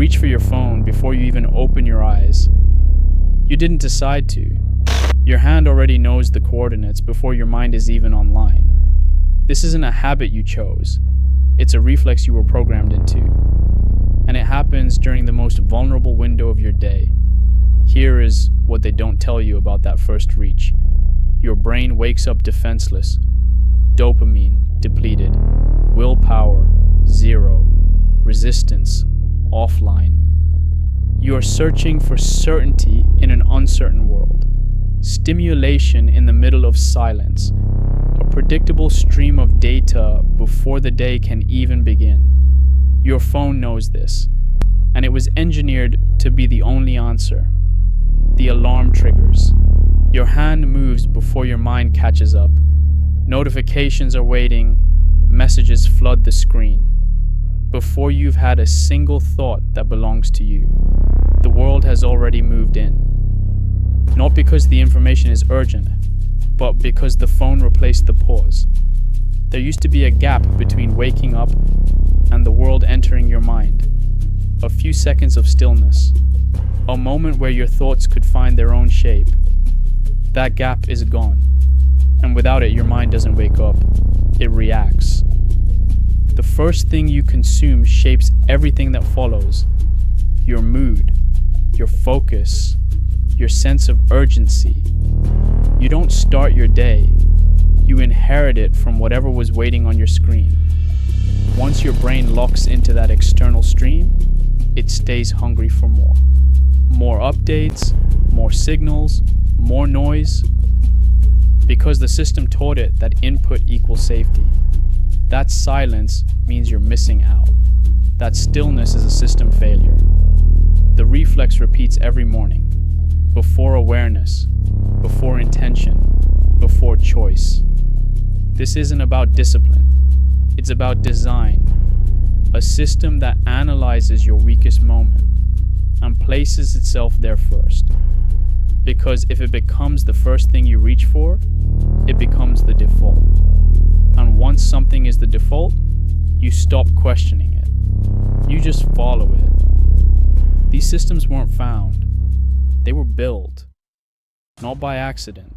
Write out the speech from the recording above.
reach for your phone before you even open your eyes. You didn't decide to. Your hand already knows the coordinates before your mind is even online. This isn't a habit you chose. It's a reflex you were programmed into. And it happens during the most vulnerable window of your day. Here is what they don't tell you about that first reach. Your brain wakes up defenseless. Dopamine depleted. Willpower 0. Resistance offline. You are searching for certainty in an uncertain world. Stimulation in the middle of silence. A predictable stream of data before the day can even begin. Your phone knows this, and it was engineered to be the only answer. The alarm triggers. Your hand moves before your mind catches up. Notifications are waiting. Messages flood the screen. Before you've had a single thought that belongs to you, the world has already moved in. Not because the information is urgent, but because the phone replaced the pause. There used to be a gap between waking up and the world entering your mind. A few seconds of stillness. A moment where your thoughts could find their own shape. That gap is gone. And without it, your mind doesn't wake up. It reacts. The first thing you consume shapes everything that follows. Your mood, your focus, your sense of urgency. You don't start your day. You inherit it from whatever was waiting on your screen. Once your brain locks into that external stream, it stays hungry for more. More updates, more signals, more noise. Because the system taught it that input equals safety. That silence means you're missing out. That stillness is a system failure. The reflex repeats every morning. Before awareness, before intention, before choice. This isn't about discipline. It's about design. A system that analyzes your weakest moment and places itself there first. Because if it becomes the first thing you reach for, it becomes the default. And once something is the default, you stop questioning it. You just follow it. These systems weren't found. They were built, not by accident.